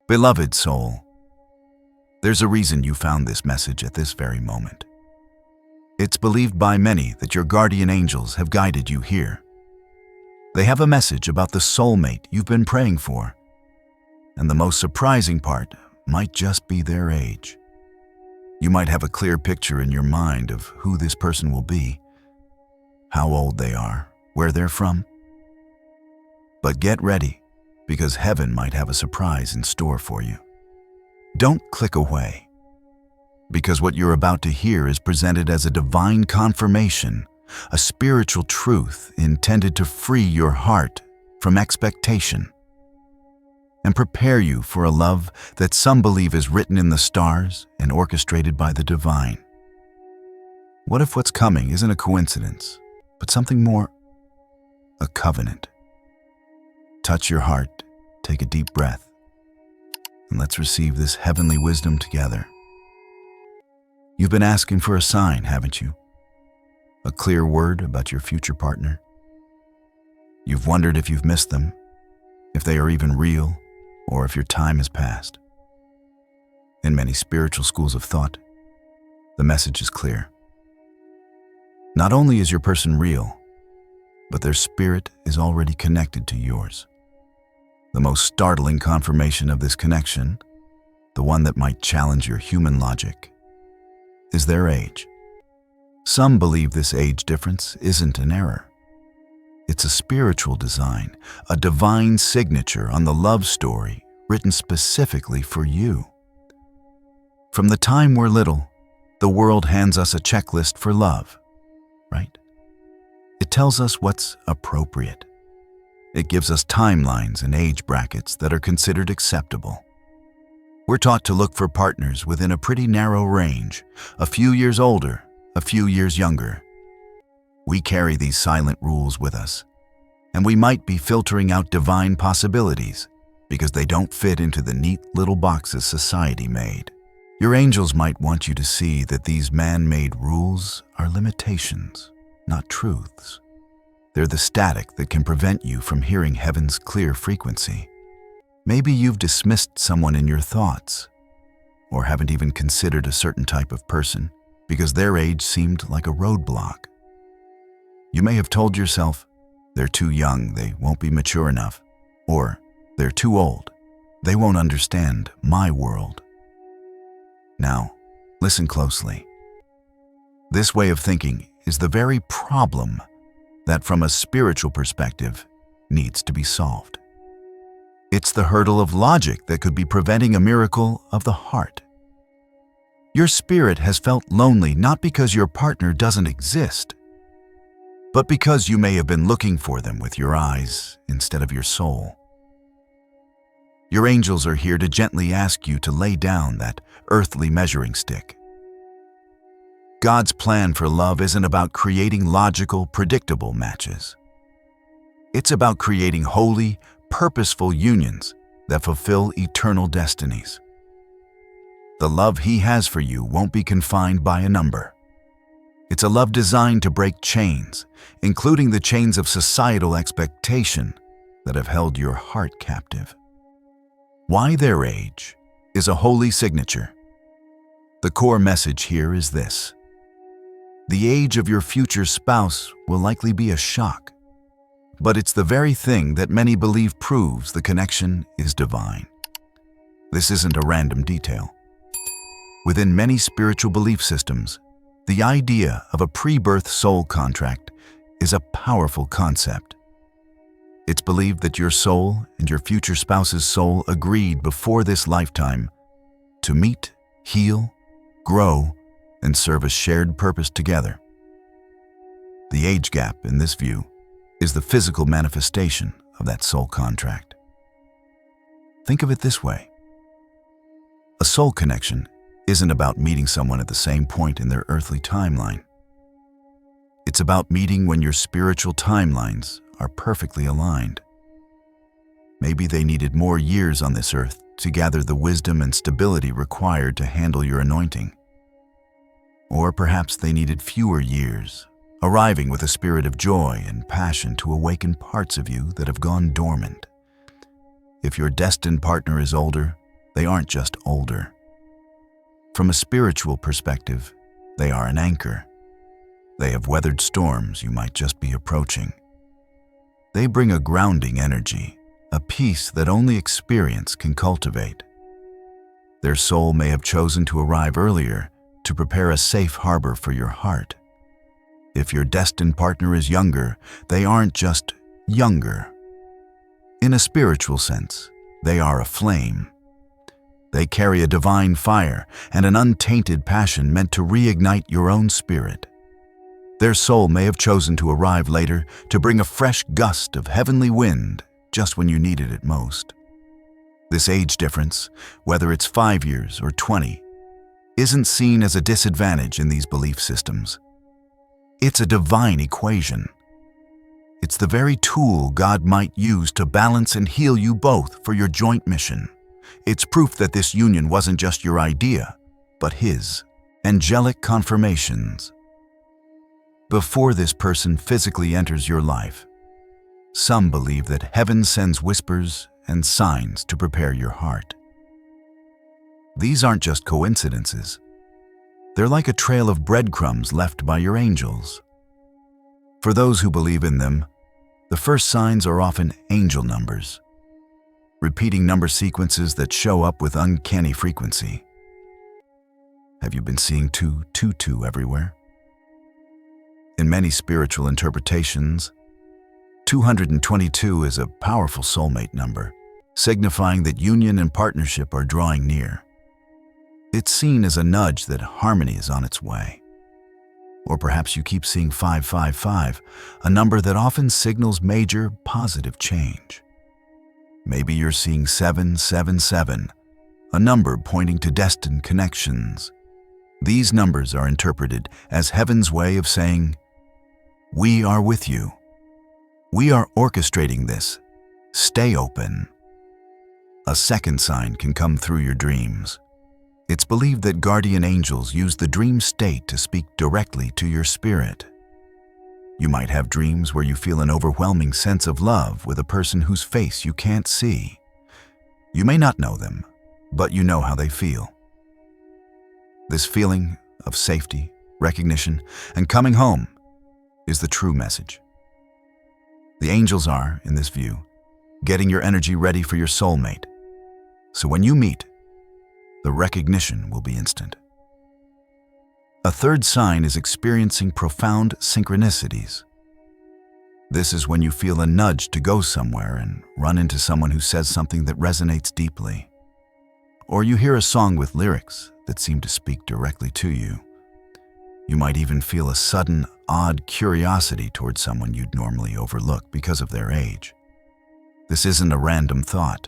Beloved soul, there's a reason you found this message at this very moment. It's believed by many that your guardian angels have guided you here. They have a message about the soulmate you've been praying for. And the most surprising part might just be their age. You might have a clear picture in your mind of who this person will be, how old they are, where they're from. But get ready, because heaven might have a surprise in store for you. Don't click away, because what you're about to hear is presented as a divine confirmation, a spiritual truth intended to free your heart from expectation and prepare you for a love that some believe is written in the stars and orchestrated by the divine. What if what's coming isn't a coincidence, but something more? A covenant. Touch your heart, take a deep breath, and let's receive this heavenly wisdom together. You've been asking for a sign, haven't you? A clear word about your future partner. You've wondered if you've missed them, if they are even real, or if your time has passed. In many spiritual schools of thought, the message is clear. Not only is your person real, but their spirit is already connected to yours. The most startling confirmation of this connection, the one that might challenge your human logic, is their age. Some believe this age difference isn't an error. It's a spiritual design, a divine signature on the love story written specifically for you. From the time we're little, the world hands us a checklist for love, right? It tells us what's appropriate. It gives us timelines and age brackets that are considered acceptable. We're taught to look for partners within a pretty narrow range, a few years older, a few years younger. We carry these silent rules with us, and we might be filtering out divine possibilities because they don't fit into the neat little boxes society made. Your angels might want you to see that these man-made rules are limitations, not truths. They're the static that can prevent you from hearing heaven's clear frequency. Maybe you've dismissed someone in your thoughts, or haven't even considered a certain type of person because their age seemed like a roadblock. You may have told yourself, they're too young, they won't be mature enough, or they're too old, they won't understand my world. Now, listen closely. This way of thinking is the very problem that, from a spiritual perspective, needs to be solved. It's the hurdle of logic that could be preventing a miracle of the heart. Your spirit has felt lonely not because your partner doesn't exist, but because you may have been looking for them with your eyes instead of your soul. Your angels are here to gently ask you to lay down that earthly measuring stick. God's plan for love isn't about creating logical, predictable matches. It's about creating holy, purposeful unions that fulfill eternal destinies. The love He has for you won't be confined by a number. It's a love designed to break chains, including the chains of societal expectation that have held your heart captive. Why their age is a holy signature. The core message here is this: the age of your future spouse will likely be a shock, but it's the very thing that many believe proves the connection is divine. This isn't a random detail. Within many spiritual belief systems, the idea of a pre-birth soul contract is a powerful concept. It's believed that your soul and your future spouse's soul agreed before this lifetime to meet, heal, grow, and serve a shared purpose together. The age gap, in this view, is the physical manifestation of that soul contract. Think of it this way. A soul connection isn't about meeting someone at the same point in their earthly timeline. It's about meeting when your spiritual timelines are perfectly aligned. Maybe they needed more years on this earth to gather the wisdom and stability required to handle your anointing. Or perhaps they needed fewer years, arriving with a spirit of joy and passion to awaken parts of you that have gone dormant. If your destined partner is older, they aren't just older. From a spiritual perspective, they are an anchor. They have weathered storms you might just be approaching. They bring a grounding energy, a peace that only experience can cultivate. Their soul may have chosen to arrive earlier to prepare a safe harbor for your heart. If your destined partner is younger, they aren't just younger. In a spiritual sense, they are a flame. They carry a divine fire and an untainted passion meant to reignite your own spirit. Their soul may have chosen to arrive later to bring a fresh gust of heavenly wind just when you needed it most. This age difference, whether it's 5 years or 20, isn't seen as a disadvantage in these belief systems. It's a divine equation. It's the very tool God might use to balance and heal you both for your joint mission. It's proof that this union wasn't just your idea, but His. Angelic confirmations. Before this person physically enters your life, some believe that heaven sends whispers and signs to prepare your heart. These aren't just coincidences. They're like a trail of breadcrumbs left by your angels. For those who believe in them, the first signs are often angel numbers, repeating number sequences that show up with uncanny frequency. Have you been seeing 222 everywhere? In many spiritual interpretations, 222 is a powerful soulmate number, signifying that union and partnership are drawing near. It's seen as a nudge that harmony is on its way. Or perhaps you keep seeing 555, a number that often signals major positive change. Maybe you're seeing 777, a number pointing to destined connections. These numbers are interpreted as heaven's way of saying, "We are with you. We are orchestrating this. Stay open." A second sign can come through your dreams. It's believed that guardian angels use the dream state to speak directly to your spirit. You might have dreams where you feel an overwhelming sense of love with a person whose face you can't see. You may not know them, but you know how they feel. This feeling of safety, recognition, and coming home is the true message. The angels are, in this view, getting your energy ready for your soulmate. So when you meet, the recognition will be instant. A third sign is experiencing profound synchronicities. This is when you feel a nudge to go somewhere and run into someone who says something that resonates deeply. Or you hear a song with lyrics that seem to speak directly to you. You might even feel a sudden, odd curiosity towards someone you'd normally overlook because of their age. This isn't a random thought.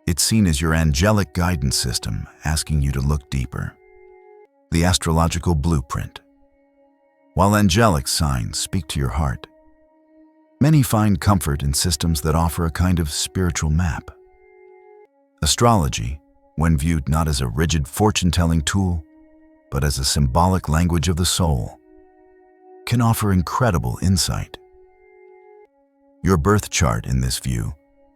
It's seen as your angelic guidance system asking you to look deeper. The astrological blueprint. While angelic signs speak to your heart, many find comfort in systems that offer a kind of spiritual map. Astrology, when viewed not as a rigid fortune-telling tool, but as a symbolic language of the soul, can offer incredible insight. Your birth chart in this view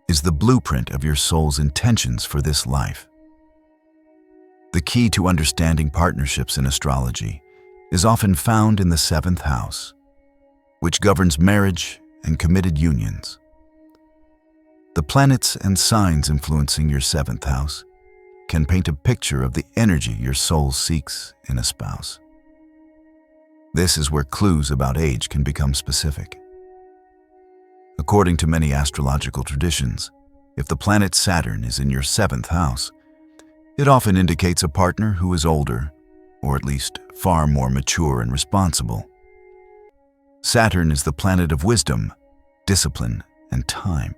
is the blueprint of your soul's intentions for this life. The key to understanding partnerships in astrology is often found in the 7th house, which governs marriage and committed unions. The planets and signs influencing your 7th house can paint a picture of the energy your soul seeks in a spouse. This is where clues about age can become specific. According to many astrological traditions, if the planet Saturn is in your 7th house, it often indicates a partner who is older, or at least far more mature and responsible. Saturn is the planet of wisdom, discipline, and time.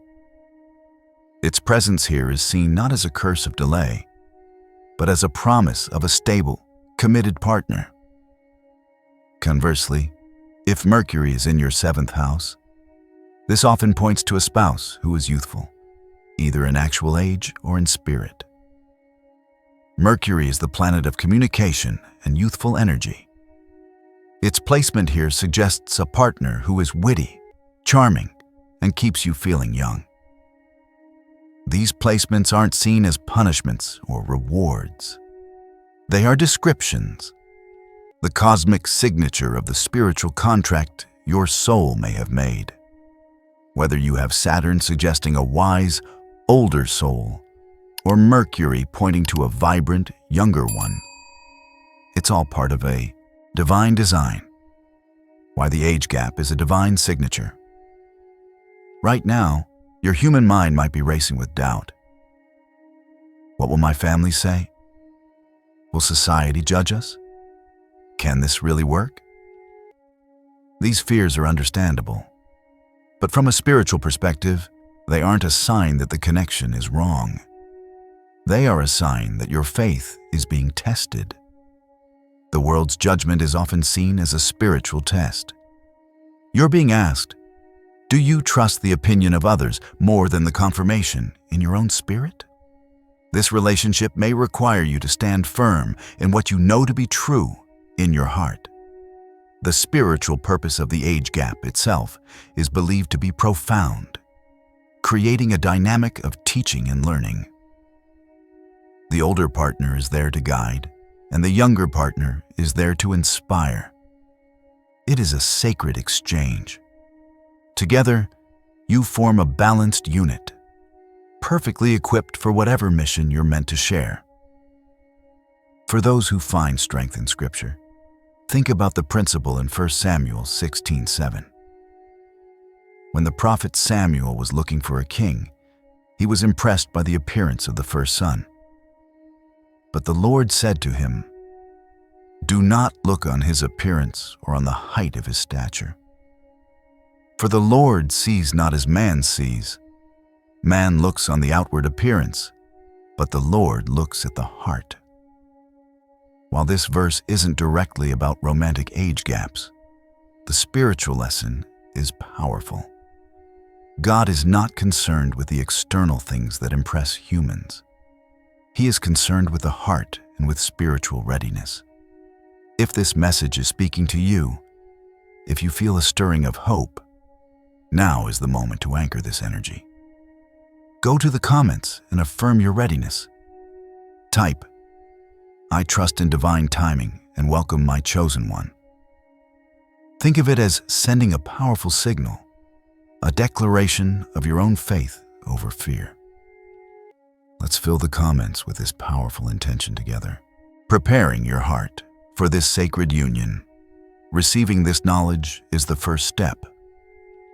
Its presence here is seen not as a curse of delay, but as a promise of a stable, committed partner. Conversely, if Mercury is in your 7th house, this often points to a spouse who is youthful, either in actual age or in spirit. Mercury is the planet of communication and youthful energy. Its placement here suggests a partner who is witty, charming, and keeps you feeling young. These placements aren't seen as punishments or rewards. They are descriptions, the cosmic signature of the spiritual contract your soul may have made. Whether you have Saturn suggesting a wise, older soul, or Mercury pointing to a vibrant, younger one, it's all part of a divine design. Why the age gap is a divine signature. Right now, your human mind might be racing with doubt. What will my family say? Will society judge us? Can this really work? These fears are understandable, but from a spiritual perspective, they aren't a sign that the connection is wrong. They are a sign that your faith is being tested. The world's judgment is often seen as a spiritual test. You're being asked, do you trust the opinion of others more than the confirmation in your own spirit? This relationship may require you to stand firm in what you know to be true in your heart. The spiritual purpose of the age gap itself is believed to be profound, creating a dynamic of teaching and learning. The older partner is there to guide, and the younger partner is there to inspire. It is a sacred exchange. Together, you form a balanced unit, perfectly equipped for whatever mission you're meant to share. For those who find strength in Scripture, think about the principle in 1 Samuel 16:7. When the prophet Samuel was looking for a king, he was impressed by the appearance of the first son. But the Lord said to him, "Do not look on his appearance or on the height of his stature. For the Lord sees not as man sees. Man looks on the outward appearance, but the Lord looks at the heart." While this verse isn't directly about romantic age gaps, the spiritual lesson is powerful. God is not concerned with the external things that impress humans. He is concerned with the heart and with spiritual readiness. If this message is speaking to you, if you feel a stirring of hope, now is the moment to anchor this energy. Go to the comments and affirm your readiness. Type, "I trust in divine timing and welcome my chosen one." Think of it as sending a powerful signal, a declaration of your own faith over fear. Let's fill the comments with this powerful intention together. Preparing your heart for this sacred union. Receiving this knowledge is the first step.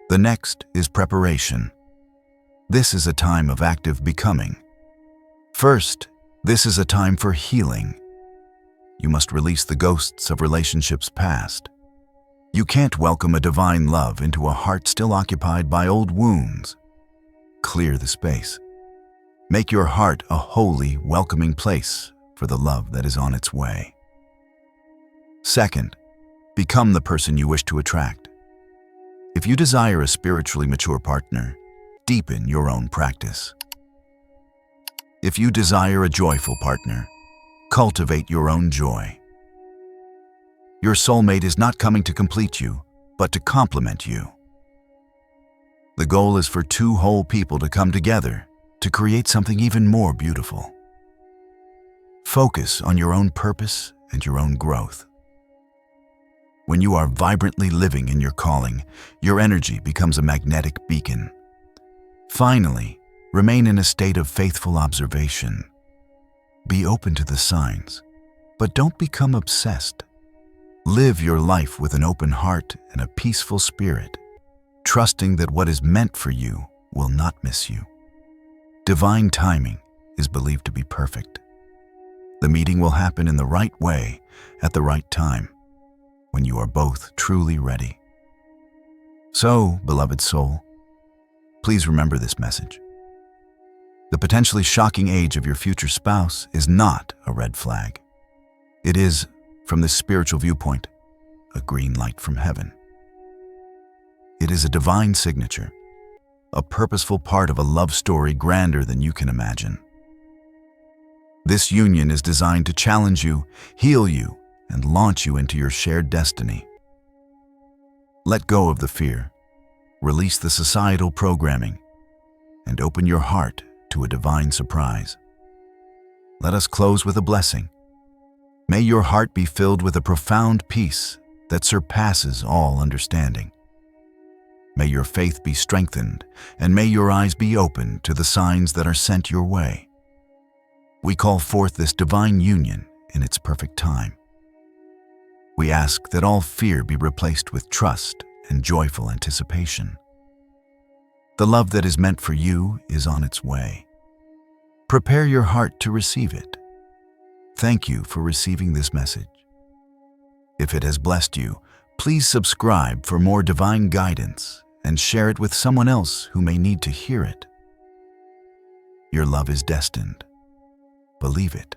The next is preparation. This is a time of active becoming. First, this is a time for healing. You must release the ghosts of relationships past. You can't welcome a divine love into a heart still occupied by old wounds. Clear the space. Make your heart a holy, welcoming place for the love that is on its way. Second, become the person you wish to attract. If you desire a spiritually mature partner, deepen your own practice. If you desire a joyful partner, cultivate your own joy. Your soulmate is not coming to complete you, but to complement you. The goal is for two whole people to come together to create something even more beautiful. Focus on your own purpose and your own growth. When you are vibrantly living in your calling, your energy becomes a magnetic beacon. Finally, remain in a state of faithful observation. Be open to the signs, but don't become obsessed. Live your life with an open heart and a peaceful spirit, trusting that what is meant for you will not miss you. Divine timing is believed to be perfect. The meeting will happen in the right way at the right time, when you are both truly ready. So, beloved soul, please remember this message. The potentially shocking age of your future spouse is not a red flag. It is, from this spiritual viewpoint, a green light from heaven. It is a divine signature, a purposeful part of a love story grander than you can imagine. This union is designed to challenge you, heal you, and launch you into your shared destiny. Let go of the fear, release the societal programming, and open your heart to a divine surprise. Let us close with a blessing. May your heart be filled with a profound peace that surpasses all understanding. May your faith be strengthened, and may your eyes be open to the signs that are sent your way. We call forth this divine union in its perfect time. We ask that all fear be replaced with trust and joyful anticipation. The love that is meant for you is on its way. Prepare your heart to receive it. Thank you for receiving this message. If it has blessed you, please subscribe for more divine guidance and share it with someone else who may need to hear it. Your love is destined. Believe it.